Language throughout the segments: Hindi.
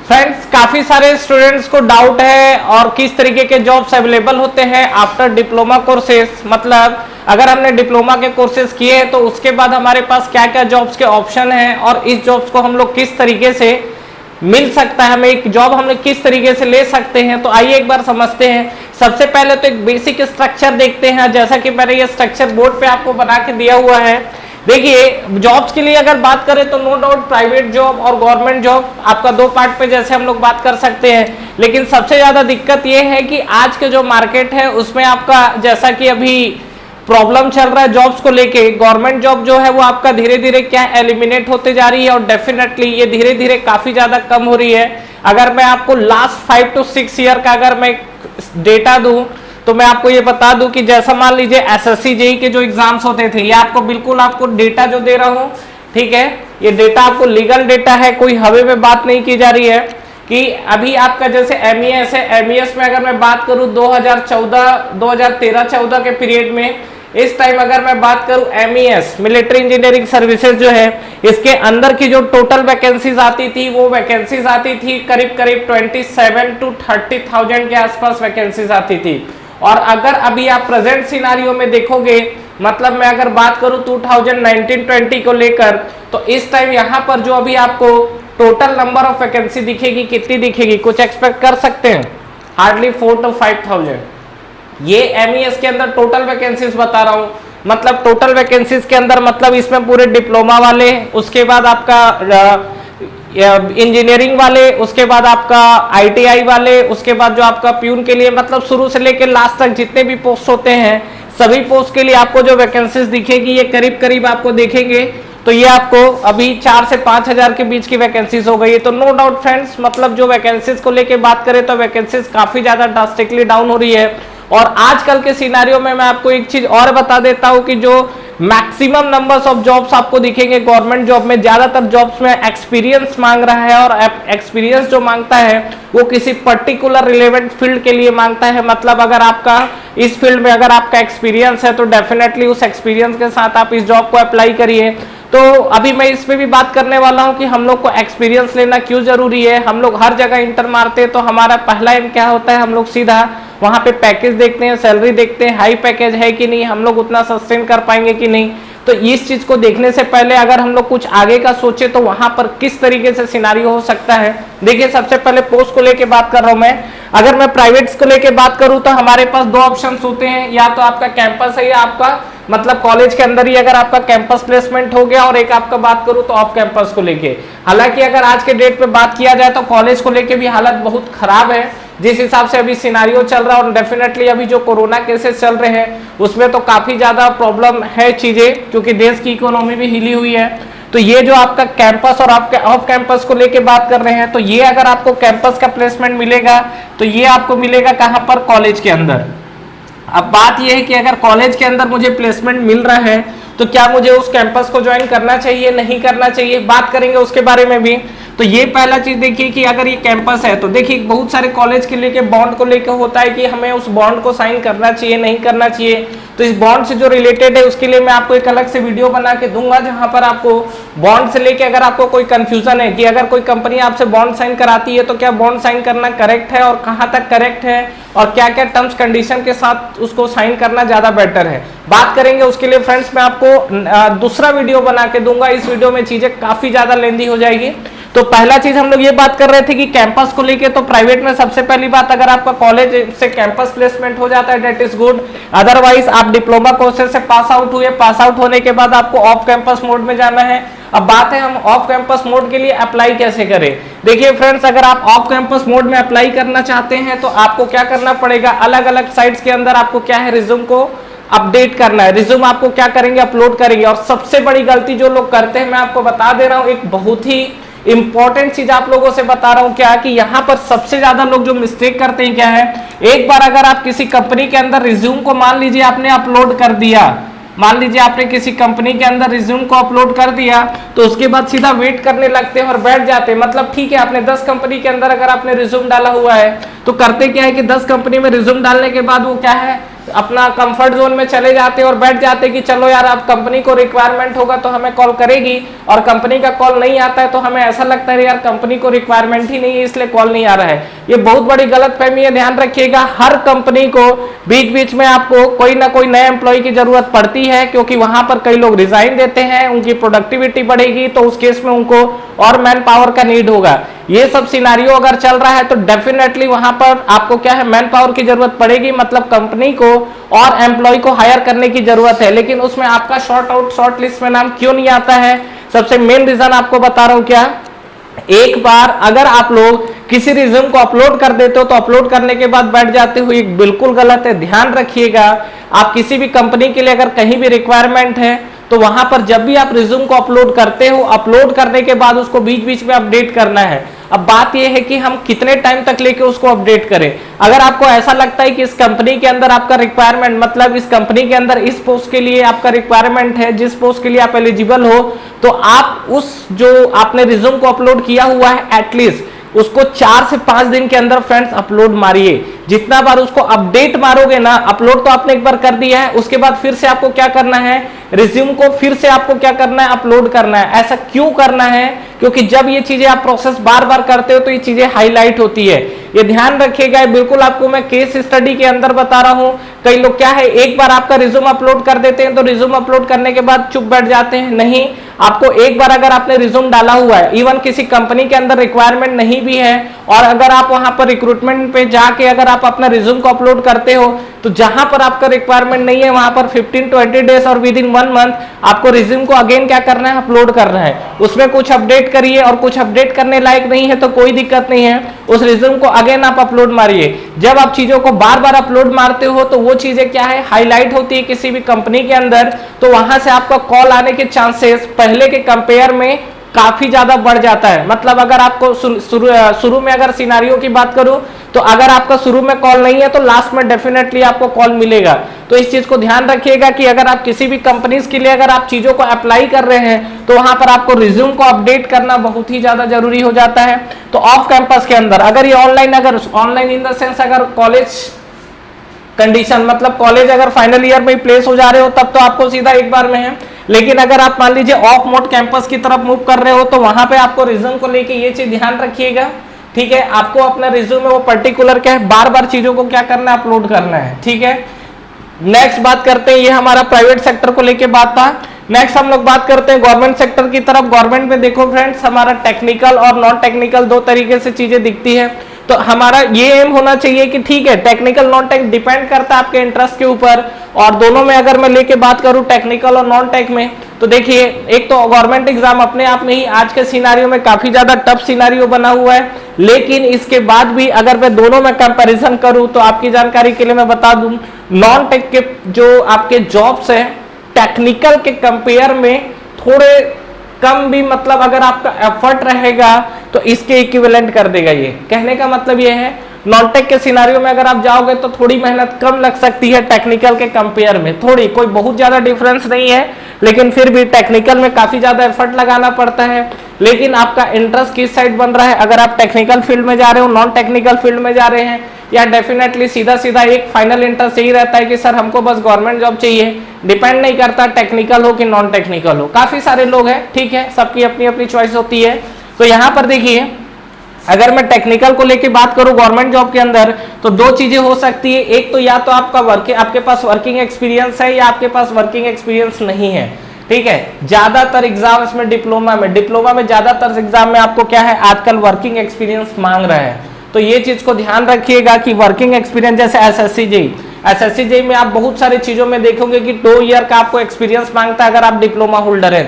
फ्रेंड्स, काफी सारे स्टूडेंट्स को डाउट है और किस तरीके के जॉब्स अवेलेबल होते हैं आफ्टर डिप्लोमा कोर्सेज। मतलब अगर हमने डिप्लोमा के कोर्सेज किए हैं तो उसके बाद हमारे पास क्या क्या जॉब्स के ऑप्शन हैं और इस जॉब्स को हम लोग किस तरीके से मिल सकता है, हमें एक जॉब हम लोग किस तरीके से ले सकते हैं। तो आइए एक बार समझते हैं। सबसे पहले तो एक बेसिक स्ट्रक्चर देखते हैं, जैसा कि मैंने ये स्ट्रक्चर बोर्ड पे आपको बना के दिया हुआ है। देखिए, जॉब्स के लिए अगर बात करें तो नो डाउट प्राइवेट जॉब और गवर्नमेंट जॉब आपका दो पार्ट पे जैसे हम लोग बात कर सकते हैं। लेकिन सबसे ज्यादा दिक्कत ये है कि आज के जो मार्केट है उसमें आपका जैसा कि अभी प्रॉब्लम चल रहा है जॉब्स को लेके, गवर्नमेंट जॉब जो है वो आपका धीरे धीरे क्या एलिमिनेट होते जा रही है और डेफिनेटली ये धीरे धीरे काफी ज्यादा कम हो रही है। अगर मैं आपको लास्ट 5 to 6 ईयर का अगर मैं डेटा दूं तो मैं आपको ये बता दूं कि जैसा मान लीजिए एसएससी जेईई के जो एग्जाम्स होते थे, ये आपको बिल्कुल आपको डेटा जो दे रहा हूं, ठीक है, ये डेटा आपको लीगल डेटा है, कोई हवे में बात नहीं की जा रही है। कि अभी आपका जैसे एमईएस है, एमईएस में अगर मैं बात करूं 2013-14 के पीरियड में, इस टाइम अगर मैं बात करूं एमईएस मिलिट्री इंजीनियरिंग सर्विसेज जो है, इसके अंदर की जो टोटल वैकेंसीज आती थी वो वैकेंसीज आती थी करीब करीब 27 to 30,000 के आसपास वैकेंसीज आती थी। और अगर अभी आप प्रेजेंट सिनारियो में देखोगे, मतलब मैं अगर बात करूं 2019-20 को लेकर, तो इस टाइम यहां पर जो अभी आपको टोटल नंबर ऑफ वैकेंसी दिखेगी, कितनी दिखेगी, कुछ एक्सपेक्ट कर सकते हैं? Hardly 4 to 5,000। ये एमईएस के अंदर टोटल वैकेंसीज बता रहा हूं। मतलब टोटल वैकेंसीज के अंदर मतलब इसमें पूरे डिप्लोमा वाले, उसके बाद आपका इंजीनियरिंग वाले, उसके बाद आपका आईटीआई वाले, उसके बाद जो आपका प्यून के लिए, मतलब शुरू से लेकर लास्ट तक जितने भी पोस्ट होते हैं सभी पोस्ट के लिए आपको जो वैकेंसीज दिखेगी ये करीब करीब आपको देखेंगे तो ये आपको अभी 4 से 5 हजार के बीच की वैकेंसीज हो गई है। तो नो डाउट फ्रेंड्स, मतलब जो वैकेंसीज को लेके बात करें तो वैकेंसीज काफी ज्यादा ड्रास्टिकली डाउन हो रही है। और आजकल के सिनारियो में मैं आपको एक चीज और बता देता हूं कि जो मैक्सिमम नंबर्स ऑफ जॉब्स आपको दिखेंगे गवर्नमेंट जॉब में, ज्यादातर जॉब्स में एक्सपीरियंस मांग रहा है और एक्सपीरियंस जो मांगता है वो किसी पर्टिकुलर रिलेवेंट फील्ड के लिए मांगता है। मतलब अगर आपका इस फील्ड में अगर आपका एक्सपीरियंस है तो डेफिनेटली उस एक्सपीरियंस के साथ आप इस जॉब को अप्लाई करिए। तो अभी मैं इस पे भी बात करने वाला हूं कि हम लोग को एक्सपीरियंस लेना क्यों जरूरी है। हम लोग हर जगह इंटर मारते हैं तो हमारा पहला एम क्या होता है, हम लोग सीधा वहां पे पैकेज देखते हैं, सैलरी देखते हैं, हाई पैकेज है कि नहीं, हम लोग उतना सस्टेन कर पाएंगे कि नहीं। तो इस चीज को देखने से पहले अगर हम लोग कुछ आगे का सोचे तो वहां पर किस तरीके से सिनारियो हो सकता है। देखिए, सबसे पहले पोस्ट को लेके बात कर रहा हूं मैं। अगर मैं प्राइवेट्स को लेके बात करूं तो हमारे पास दो ऑप्शन होते हैं, या तो आपका कैंपस है या आपका मतलब कॉलेज के अंदर ही अगर आपका कैंपस प्लेसमेंट हो गया, और एक आपका बात करूं तो ऑफ कैंपस को लेके। हालांकि अगर आज के डेट पे बात किया जाए तो कॉलेज को लेके भी हालत बहुत खराब है जिस हिसाब से अभी सिनारियो चल रहा है, और डेफिनेटली अभी जो कोरोना केसेस चल रहे हैं उसमें तो काफी ज्यादा प्रॉब्लम है चीजें, क्योंकि देश की इकोनॉमी भी हिली हुई है। तो ये जो आपका कैंपस और आपके ऑफ कैंपस को लेके बात कर रहे हैं, तो ये अगर आपको कैंपस का प्लेसमेंट मिलेगा तो ये आपको मिलेगा कहां पर, कॉलेज के अंदर। अब बात यह है कि अगर कॉलेज के अंदर मुझे प्लेसमेंट मिल रहा है तो क्या मुझे उस कैंपस को ज्वाइन करना चाहिए, नहीं करना चाहिए, बात करेंगे उसके बारे में भी। तो ये पहला चीज देखिए कि अगर ये कैंपस है तो देखिए बहुत सारे कॉलेज के लेके बॉन्ड को लेके होता है कि हमें उस बॉन्ड को साइन करना चाहिए, नहीं करना चाहिए। तो इस बॉन्ड से जो रिलेटेड है उसके लिए मैं आपको एक अलग से वीडियो बना के दूंगा, जहां पर आपको बॉन्ड से लेके अगर आपको कोई कंफ्यूजन है कि अगर कोई कंपनी आपसे बॉन्ड साइन कराती है तो क्या बॉन्ड साइन करना करेक्ट है और कहां तक करेक्ट है, और क्या क्या टर्म्स कंडीशन के साथ उसको साइन करना ज्यादा बेटर है, बात करेंगे। उसके लिए फ्रेंड्स मैं आपको दूसरा वीडियो बना के दूंगा, इस वीडियो में चीजें काफी ज्यादा लेंदी हो जाएगी। तो पहला चीज हम लोग ये बात कर रहे थे कि कैंपस को लेके, तो प्राइवेट में सबसे पहली बात अगर आपका कॉलेज से कैंपस प्लेसमेंट हो जाता है दैट इज गुड। अदरवाइज आप डिप्लोमा कोर्सेज से पास आउट हुए, पास आउट होने के बाद आपको ऑफ कैंपस मोड में जाना है। अब बात है हम ऑफ कैंपस मोड के लिए अप्लाई कैसे करें। देखिए फ्रेंड्स, अगर आप ऑफ कैंपस मोड में अप्लाई करना चाहते हैं तो आपको क्या करना पड़ेगा, अलग अलग साइट्स के अंदर आपको क्या है, रिज्यूम को अपडेट करना है। रिज्यूम आपको क्या करेंगे, अपलोड करेंगे। और सबसे बड़ी गलती जो लोग करते हैं, मैं आपको बता दे रहा हूं, एक बहुत ही इंपॉर्टेंट चीज आप लोगों से बता रहा हूं, क्या कि यहां पर सबसे ज्यादा लोग जो मिस्टेक करते हैं क्या है, एक बार अगर आप किसी कंपनी के अंदर रिज्यूम को मान लीजिए आपने अपलोड कर दिया, मान लीजिए आपने किसी कंपनी के अंदर रिज्यूम को अपलोड कर दिया, तो उसके बाद सीधा वेट करने लगते हैं और बैठ जाते हैं। मतलब ठीक है, आपने 10 कंपनी के अंदर अगर आपने रिज्यूम डाला हुआ है तो करते क्या है कि 10 कंपनी में रिज्यूम डालने के बाद वो क्या है, अपना कंफर्ट जोन में चले जाते और बैठ जाते कि चलो यार अब कंपनी को रिक्वायरमेंट होगा तो हमें कॉल करेगी, और कंपनी का कॉल नहीं आता है तो हमें ऐसा लगता है यार कंपनी को रिक्वायरमेंट ही नहीं है इसलिए कॉल नहीं आ रहा है। ये बहुत बड़ी गलतफहमी है, ध्यान रखिएगा। हर कंपनी को बीच बीच में आपको कोई ना कोई नए एम्प्लॉय की जरूरत पड़ती है, क्योंकि वहां पर कई लोग रिजाइन देते हैं, उनकी प्रोडक्टिविटी बढ़ेगी तो उस केस में उनको और मैन पावर का नीड होगा। ये सब सिनारियो अगर चल रहा है तो डेफिनेटली वहां पर आपको क्या है, मैन पावर की जरूरत पड़ेगी, मतलब कंपनी को और एम्प्लॉय को हायर करने की जरूरत है। लेकिन उसमें आपका शॉर्ट लिस्ट में नाम क्यों नहीं आता है? सबसे मेन रीजन आपको बता रहा हूं क्या, एक बार अगर आप लोग किसी रिज्यूम को अपलोड कर देते हो तो अपलोड करने के बाद बैठ जाते हो, ये बिल्कुल गलत है। ध्यान रखिएगा, आप किसी भी कंपनी के लिए अगर कहीं भी रिक्वायरमेंट है तो वहां पर जब भी आप रिज्यूम को अपलोड करते हो, अपलोड करने के बाद उसको बीच बीच में अपडेट करना है। अब बात यह है कि हम कितने टाइम तक लेके उसको अपडेट करें। अगर आपको ऐसा लगता है कि इस कंपनी के अंदर आपका रिक्वायरमेंट, मतलब इस कंपनी के अंदर इस पोस्ट के लिए आपका रिक्वायरमेंट है, जिस पोस्ट के लिए आप एलिजिबल हो, तो आप उस जो आपने रिज्यूम को अपलोड किया हुआ है एटलीस्ट उसको 4 से 5 दिन के अंदर फ्रेंड्स अपलोड मारिए। जितना बार उसको अपडेट मारोगे ना, अपलोड तो आपने एक बार कर दिया है, उसके बाद फिर से आपको क्या करना है, रिज्यूम को फिर से आपको क्या करना है, अपलोड करना है। ऐसा क्यों करना है? क्योंकि जब ये चीजें आप प्रोसेस बार बार करते हो तो ये चीजें हाईलाइट होती है। ये ध्यान रखिएगा, बिल्कुल आपको मैं केस स्टडी के अंदर बता रहा हूं। कई लोग क्या है, एक बार आपका रिज्यूम अपलोड कर देते हैं तो रिज्यूम अपलोड करने के बाद चुप बैठ जाते हैं। नहीं, आपको एक बार अगर आपने रिज्यूम डाला हुआ है, इवन किसी कंपनी के अंदर रिक्वायरमेंट नहीं भी है, और अगर आप वहां पर रिक्रूटमेंट पे जाके अगर आप अपना रिज्यूम को अपलोड करते हो, तो जहां पर आपका रिक्वायरमेंट नहीं है वहां पर 15-20 डेज और विद इन 1 मंथ आपको रिज्यूम को अगेन क्या करना है, अपलोड करना है। उसमें कुछ अपडेट करिए, और कुछ अपडेट करने लायक नहीं है तो कोई दिक्कत नहीं है, उस रिज्यूम को अगेन आप अपलोड मारिए। जब आप चीजों को बार बार अपलोड मारते हो तो वो चीजें क्या है, हाईलाइट होती है किसी भी कंपनी के अंदर, तो वहां से आपका कॉल आने के चांसेस पहले के कंपेयर में काफी ज्यादा बढ़ जाता है। मतलब अगर आपको शुरू में अगर सिनारियो की बात करूं तो अगर आपका शुरू में कॉल नहीं है तो लास्ट में डेफिनेटली आपको कॉल मिलेगा। तो इस चीज को ध्यान रखिएगा कि अगर आप किसी भी कंपनीज के लिए अगर आप चीजों को अप्लाई कर रहे हैं तो वहां पर आपको रिज्यूम को अपडेट करना बहुत ही ज्यादा जरूरी हो जाता है। तो ऑफ कैंपस के अंदर अगर ये ऑनलाइन इन द सेंस अगर कॉलेज कंडीशन, मतलब कॉलेज अगर फाइनल ईयर में प्लेस हो जा रहे हो तब तो आपको सीधा एक बार में है। लेकिन अगर आप मान लीजिए ऑफ मोड कैंपस की तरफ मूव कर रहे हो तो वहां पे आपको रिज्यूम को लेके ये चीज ध्यान रखिएगा, ठीक है। आपको अपना रिज्यूम में वो पर्टिकुलर क्या है, बार बार चीजों को क्या करना है, अपलोड करना है, ठीक है। नेक्स्ट बात करते हैं, ये हमारा प्राइवेट सेक्टर को लेके बात था। नेक्स्ट हम लोग बात करते हैं गवर्नमेंट सेक्टर की तरफ। गवर्नमेंट में देखो फ्रेंड्स, हमारा टेक्निकल और नॉन टेक्निकल दो तरीके से चीजें दिखती है। तो हमारा ये एम होना चाहिए कि ठीक है, टेक्निकल नॉन टेक डिपेंड करता है आपके इंटरेस्ट के ऊपर, और दोनों में अगर मैं लेके बात करूं टेक्निकल और नॉन टेक में, तो देखिए एक तो गवर्नमेंट एग्जाम अपने आप में ही आज के सिनारियो में काफी ज्यादा टफ सिनारियो बना हुआ है। लेकिन इसके बाद भी अगर मैं दोनों में कंपैरिजन करूं तो आपकी जानकारी के लिए मैं बता दूं, नॉन टेक के जो आपके जॉब्स है टेक्निकल के कंपेयर में थोड़े कम भी, मतलब अगर आपका एफर्ट रहेगा तो इसके इक्विवेलेंट कर देगा। ये कहने का मतलब ये है, नॉन टेक के सिनारियो में अगर आप जाओगे तो थोड़ी मेहनत कम लग सकती है टेक्निकल के कंपेयर में, थोड़ी, कोई बहुत ज्यादा डिफरेंस नहीं है, लेकिन फिर भी टेक्निकल में काफी ज्यादा एफर्ट लगाना पड़ता है। लेकिन आपका इंटरेस्ट किस साइड बन रहा है, अगर आप टेक्निकल फील्ड में जा रहे हो, नॉन टेक्निकल फील्ड में जा रहे हैं, या डेफिनेटली सीधा सीधा एक फाइनल इंटरेस्ट यही रहता है कि सर हमको बस गवर्नमेंट जॉब चाहिए, डिपेंड नहीं करता टेक्निकल हो कि नॉन टेक्निकल हो। काफी सारे लोग हैं, ठीक है, सबकी अपनी अपनी चॉइस होती है। तो यहाँ पर देखिए, अगर मैं टेक्निकल को लेके बात करूं गवर्नमेंट जॉब के अंदर, तो दो चीजें हो सकती है। एक तो या तो आपका आपके पास वर्किंग एक्सपीरियंस है, या आपके पास वर्किंग एक्सपीरियंस नहीं है, ठीक है। ज्यादातर एग्जाम में डिप्लोमा में ज्यादातर एग्जाम में आपको क्या है, आजकल वर्किंग एक्सपीरियंस मांग रहे हैं। तो ये चीज को ध्यान रखिएगा कि वर्किंग एक्सपीरियंस, जैसे एसएससी जेई में आप बहुत सारी चीजों में देखोगे कि 2 ईयर का आपको एक्सपीरियंस मांगता है अगर आप डिप्लोमा होल्डर है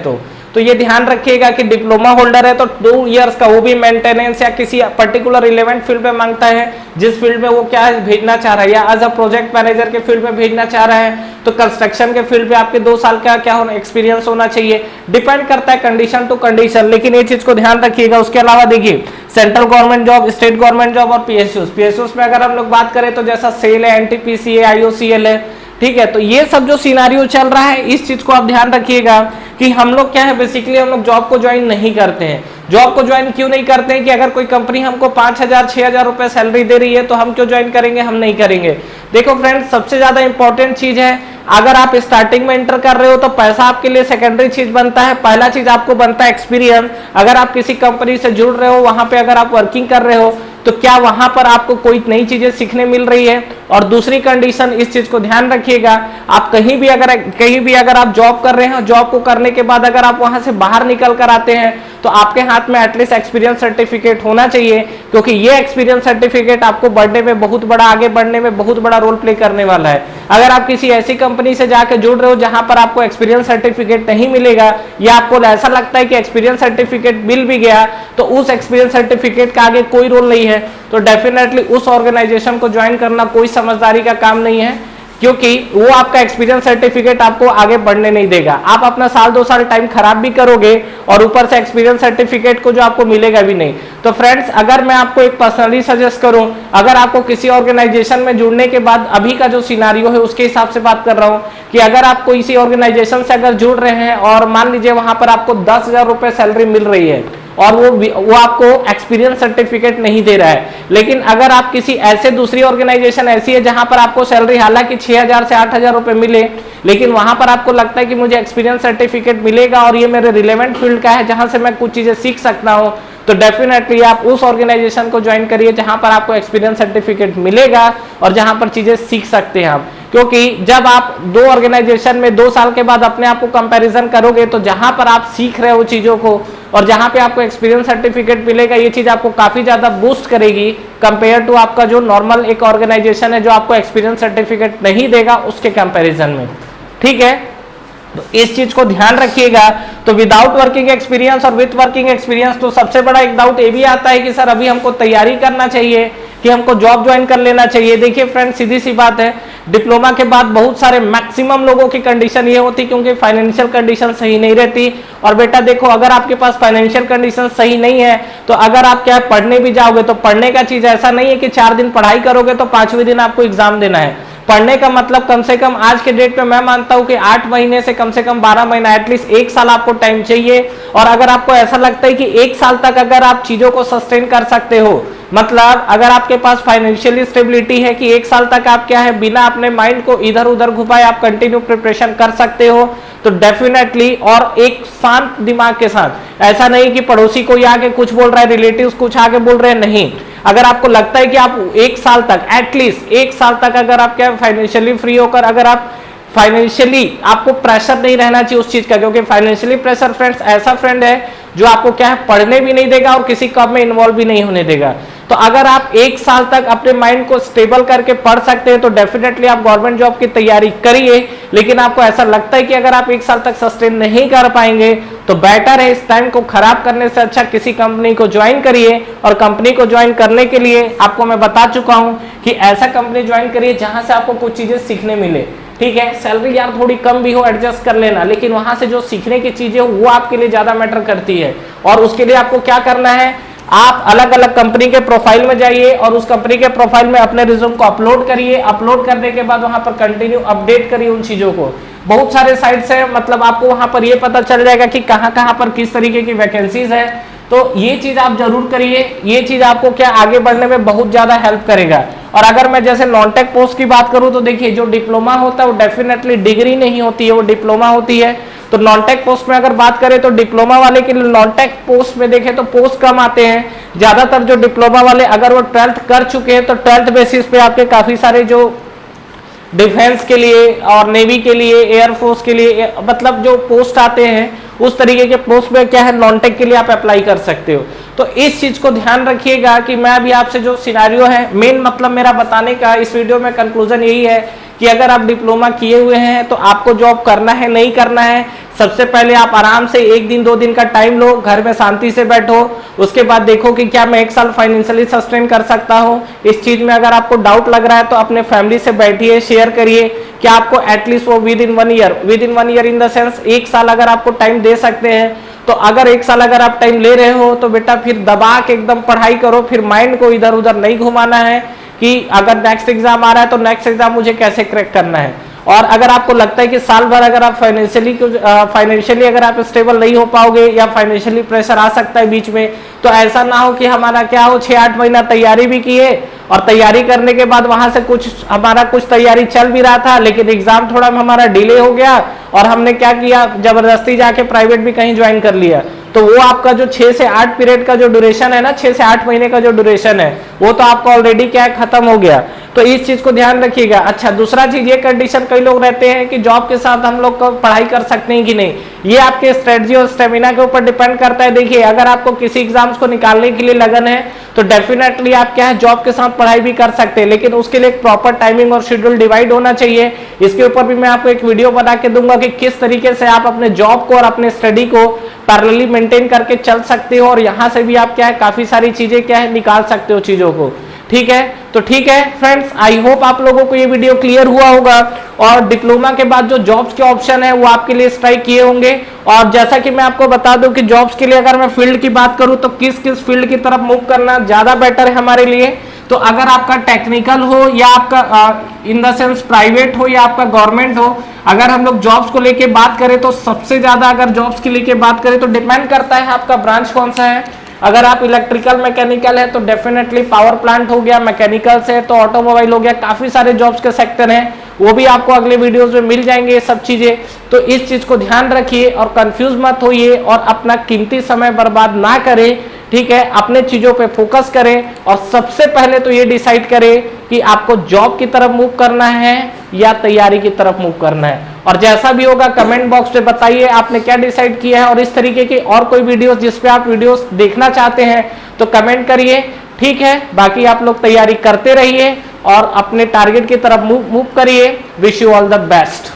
तो ये ध्यान रखिएगा कि डिप्लोमा होल्डर है तो 2 इयर्स का, वो भी मेंटेनेंस या किसी पर्टिकुलर रिलेवेंट फील्ड में मांगता है, जिस फील्ड में वो क्या है भेजना चाह रहा है, या एज अ प्रोजेक्ट मैनेजर के फील्ड में भेजना चाह रहा है तो कंस्ट्रक्शन के फील्ड में आपके 2 साल का क्या होना, एक्सपीरियंस होना चाहिए। डिपेंड करता है कंडीशन टू कंडीशन, लेकिन ये चीज को ध्यान रखिएगा। उसके अलावा देखिए, central government job, state government job और पीएसयूज में अगर हम लोग बात करें तो जैसा सेल है, एनटीपीसी है, आईओसीएल है, ठीक है। तो ये सब जो सिनारियो चल रहा है, इस चीज को आप ध्यान रखिएगा कि हम लोग क्या है, बेसिकली हम लोग जॉब को ज्वाइन नहीं करते हैं। जॉब को ज्वाइन क्यों नहीं करते हैं कि अगर कोई कंपनी हमको 5,000 6,000 रुपए सैलरी दे रही है तो हम क्यों ज्वाइन करेंगे, हम नहीं करेंगे। देखो फ्रेंड्स, सबसे ज्यादा इंपॉर्टेंट चीज है, अगर आप स्टार्टिंग में एंटर कर रहे हो तो पैसा आपके लिए सेकेंडरी चीज बनता है। पहला चीज आपको बनता है एक्सपीरियंस। अगर आप किसी कंपनी से जुड़ रहे हो, वहां पे अगर आप वर्किंग कर रहे हो, तो क्या वहां पर आपको कोई नई चीजें सीखने मिल रही है। और दूसरी कंडीशन, इस चीज को ध्यान रखिएगा, आप कहीं भी अगर आप जॉब कर रहे हैं, जॉब को करने के बाद अगर आप वहां से बाहर निकल कर आते हैं तो आपके हाथ में एटलीस्ट एक्सपीरियंस सर्टिफिकेट होना चाहिए, क्योंकि ये एक्सपीरियंस सर्टिफिकेट आपको बढ़ने में बहुत बड़ा, आगे बढ़ने में बहुत बड़ा रोल प्ले करने वाला है। अगर आप किसी ऐसी कंपनी से जाकर जुड़ रहे हो जहां पर आपको एक्सपीरियंस सर्टिफिकेट नहीं मिलेगा, या आपको ऐसा लगता है कि एक्सपीरियंस सर्टिफिकेट मिल भी गया तो उस एक्सपीरियंस सर्टिफिकेट का आगे कोई रोल नहीं है, तो डेफिनेटली उस ऑर्गेनाइजेशन को ज्वाइन करना कोई समझदारी का काम नहीं है, क्योंकि वो आपका एक्सपीरियंस सर्टिफिकेट आपको आगे बढ़ने नहीं देगा। आप अपना साल 2 साल टाइम खराब भी करोगे और ऊपर से एक्सपीरियंस सर्टिफिकेट को जो आपको मिलेगा भी नहीं। तो फ्रेंड्स, अगर मैं आपको एक पर्सनली सजेस्ट करूं, अगर आपको किसी ऑर्गेनाइजेशन में जुड़ने के बाद, अभी का जो सिनारियो है उसके हिसाब से बात कर रहा हूं, कि अगर आप किसी ऑर्गेनाइजेशन से अगर जुड़ रहे हैं और मान लीजिए वहां पर आपको 10,000 रुपए सैलरी मिल रही है और वो आपको एक्सपीरियंस सर्टिफिकेट नहीं दे रहा है, लेकिन अगर आप किसी ऐसे दूसरी ऑर्गेनाइजेशन ऐसी है जहां पर आपको सैलरी हालांकि 6,000 से 8,000 रुपए मिले, लेकिन वहां पर आपको लगता है कि मुझे एक्सपीरियंस सर्टिफिकेट मिलेगा और ये मेरे रिलेवेंट फील्ड का है जहां से मैं कुछ चीजें सीख सकता हूं, तो डेफिनेटली आप उस ऑर्गेनाइजेशन को ज्वाइन करिए जहां पर आपको एक्सपीरियंस सर्टिफिकेट मिलेगा और जहां पर चीजें सीख सकते हैं आप। क्योंकि जब आप 2 ऑर्गेनाइजेशन में 2 साल के बाद अपने आप को कंपैरिजन करोगे, तो जहां पर आप सीख रहे हो चीजों को और जहां पे आपको एक्सपीरियंस सर्टिफिकेट मिलेगा, ये चीज आपको काफी ज्यादा बूस्ट करेगी कंपेयर टू आपका जो नॉर्मल एक ऑर्गेनाइजेशन है जो आपको एक्सपीरियंस सर्टिफिकेट नहीं देगा उसके कंपैरिजन में। ठीक है, तो इस चीज को ध्यान रखिएगा। तो विदाउट वर्किंग एक्सपीरियंस और विद वर्किंग एक्सपीरियंस, तो सबसे बड़ा एक डाउट ये भी आता है कि सर अभी हमको तैयारी करना चाहिए कि हमको जॉब ज्वाइन कर लेना चाहिए। देखिए फ्रेंड, सीधी सी बात है, डिप्लोमा के बाद बहुत सारे मैक्सिमम लोगों की कंडीशन ये होती क्योंकि फाइनेंशियल कंडीशन सही नहीं रहती। और बेटा देखो, अगर आपके पास फाइनेंशियल कंडीशन सही नहीं है तो अगर आप क्या पढ़ने भी जाओगे तो पढ़ने का चीज ऐसा नहीं है कि 4 दिन पढ़ाई करोगे तो 5वें दिन आपको एग्जाम देना है। पढ़ने का मतलब कम से कम आज के डेट में मैं मानता हूं कि 8 महीने से कम से कम 12 महीना, एटलीस्ट 1 साल आपको टाइम चाहिए। और अगर आपको ऐसा लगता है कि 1 साल तक अगर आप चीजों को सस्टेन कर सकते हो, मतलब अगर आपके पास फाइनेंशियली स्टेबिलिटी है कि 1 साल तक आप क्या है बिना अपने माइंड को इधर उधर घुमाए आप कंटिन्यू प्रिपरेशन कर सकते हो, तो डेफिनेटली, और एक शांत दिमाग के साथ, ऐसा नहीं कि पड़ोसी कोई आके कुछ बोल रहा है, रिलेटिव्स कुछ आके बोल रहे हैं, नहीं। अगर आपको लगता है कि आप 1 साल तक, एटलीस्ट 1 साल तक अगर आप क्या फाइनेंशियली फ्री होकर, अगर आप फाइनेंशियली, आपको प्रेशर नहीं रहना चाहिए उस चीज का, क्योंकि फाइनेंशियली प्रेशर फ्रेंड्स ऐसा फ्रेंड है जो आपको क्या है पढ़ने भी नहीं देगा और किसी काम में इन्वॉल्व भी नहीं होने देगा। तो अगर आप 1 साल तक अपने माइंड को स्टेबल करके पढ़ सकते हैं तो डेफिनेटली आप गवर्नमेंट जॉब की तैयारी करिए। लेकिन आपको ऐसा लगता है कि अगर आप 1 साल तक सस्टेन नहीं कर पाएंगे तो बेटर है इस टाइम को खराब करने से अच्छा किसी कंपनी को ज्वाइन करिए। और कंपनी को ज्वाइन करने के लिए आपको मैं बता चुका हूं कि ऐसा कंपनी ज्वाइन करिए जहां से आपको कुछ चीजें सीखने मिले। ठीक है, सैलरी यार थोड़ी कम भी हो एडजस्ट कर लेना, लेकिन वहां से जो सीखने की चीजें हो वो आपके लिए ज्यादा मैटर करती है। और उसके लिए आपको क्या करना है, आप अलग अलग कंपनी के प्रोफाइल में जाइए और उस कंपनी के प्रोफाइल में अपने रिज्यूम को अपलोड करिए। अपलोड करने के बाद वहां पर कंटिन्यू अपडेट करिए उन चीजों को। बहुत सारे साइट्स है, मतलब आपको वहां पर ये पता चल जाएगा कि कहां कहां पर किस तरीके की वैकेंसीज है। तो ये चीज आप जरूर करिए, ये चीज आपको क्या आगे बढ़ने में बहुत ज्यादा हेल्प करेगा। और अगर मैं जैसे नॉन टेक पोस्ट की बात करूं तो देखिए, जो डिप्लोमा होता है वो डेफिनेटली डिग्री नहीं होती है, वो डिप्लोमा होती है। तो नॉन टेक पोस्ट में अगर बात करें तो डिप्लोमा वाले के लिए नॉन टेक पोस्ट में देखें तो पोस्ट कम आते हैं। ज्यादातर जो डिप्लोमा वाले अगर वो 12th कर चुके हैं तो 12th बेसिस पे आपके काफी सारे जो डिफेंस के लिए और नेवी के लिए, एयरफोर्स के लिए, मतलब जो पोस्ट आते हैं उस तरीके के पोस्ट में क्या है नॉन टेक के लिए आप अप्लाई कर सकते हो। तो इस चीज को ध्यान रखिएगा कि मैं अभी आपसे जो सिनारियो है, मेन मतलब मेरा बताने का इस वीडियो में कंक्लूजन यही है कि अगर आप डिप्लोमा किए हुए हैं तो आपको जॉब करना है नहीं करना है, सबसे पहले आप आराम से 1 दिन 2 दिन का टाइम लो, घर में शांति से बैठो, उसके बाद देखो कि क्या मैं 1 साल फाइनेंशियली सस्टेन कर सकता हूँ। इस चीज में अगर आपको डाउट लग रहा है तो अपने फैमिली से बैठिए, शेयर करिए कि आपको एटलीस्ट वो with in one year in the sense 1 साल अगर आपको टाइम दे सकते हैं तो अगर 1 साल अगर आप टाइम ले रहे हो तो बेटा फिर दबा के एकदम पढ़ाई करो, फिर माइंड को इधर उधर नहीं घुमाना है कि अगर नेक्स्ट एग्जाम आ रहा है तो नेक्स्ट एग्जाम मुझे कैसे क्रैक करना है। और अगर आपको लगता है कि साल भर अगर आप फाइनेंशियली अगर आप स्टेबल नहीं हो पाओगे या फाइनेंशियली प्रेशर आ सकता है बीच में, तो ऐसा ना हो कि हमारा क्या हो 6-8 महीना तैयारी भी किए और तैयारी करने के बाद वहां से हमारा कुछ तैयारी चल भी रहा था, लेकिन एग्जाम थोड़ा हमारा डिले हो गया और हमने क्या किया, जबरदस्ती जाके प्राइवेट भी कहीं ज्वाइन कर लिया। तो वो आपका जो 6 से 8 पीरियड का जो ड्यूरेशन है ना, 6 से 8 महीने का जो ड्यूरेशन है, वो तो आपका ऑलरेडी क्या है, खत्म हो गया। तो इस चीज को ध्यान रखिएगा। अच्छा, दूसरा चीज ये कंडीशन, कई लोग रहते हैं कि जॉब के साथ हम लोग पढ़ाई कर सकते हैं कि नहीं, ये आपके स्ट्रेटजी और स्टेमिना के ऊपर डिपेंड करता है। देखिए, अगर आपको किसी एग्जाम्स को निकालने के लिए लगन है तो डेफिनेटली आप क्या है, जॉब के साथ पढ़ाई भी कर सकते हैं, लेकिन उसके लिए एक प्रॉपर टाइमिंग और शेड्यूल डिवाइड होना चाहिए। इसके ऊपर भी मैं आपको एक वीडियो बना के दूंगा कि किस तरीके से आप अपने जॉब को और अपने स्टडी को पैरेलली मेंटेन करके चल सकते हो, और यहां से भी आप क्या है, काफी सारी चीजें क्या है, निकाल सकते हो चीजों को। ठीक है, तो ठीक है फ्रेंड्स, आई होप आप लोगों को ये वीडियो क्लियर हुआ होगा और डिप्लोमा के बाद जो जॉब्स के ऑप्शन है वो आपके लिए स्ट्राइक किए होंगे। और जैसा कि मैं आपको बता दूं कि जॉब्स के लिए अगर मैं फील्ड की बात करूं तो किस किस फील्ड की तरफ मूव करना ज्यादा बेटर है हमारे लिए, तो अगर आपका टेक्निकल हो या आपका इन द सेंस प्राइवेट हो या आपका गवर्नमेंट हो, अगर हम लोग जॉब्स को लेके बात करें तो सबसे ज्यादा अगर जॉब्स के लेके बात करें तो डिपेंड करता है आपका ब्रांच कौन सा है। अगर आप इलेक्ट्रिकल मैकेनिकल है तो डेफिनेटली पावर प्लांट हो गया, मैकेनिकल से तो ऑटोमोबाइल हो गया, काफी सारे जॉब्स के सेक्टर हैं, वो भी आपको अगले वीडियोस में मिल जाएंगे ये सब चीजें। तो इस चीज को ध्यान रखिए और कंफ्यूज मत होइए और अपना कीमती समय बर्बाद ना करें। ठीक है, अपने चीजों पे फोकस करें और सबसे पहले तो ये डिसाइड करें कि आपको जॉब की तरफ मूव करना है या तैयारी की तरफ मूव करना है। और जैसा भी होगा कमेंट बॉक्स में बताइए आपने क्या डिसाइड किया है, और इस तरीके की और कोई वीडियोस जिस पे आप वीडियोस देखना चाहते हैं तो कमेंट करिए। ठीक है, बाकी आप लोग तैयारी करते रहिए और अपने टारगेट की तरफ मूव करिए। Wish you all the best.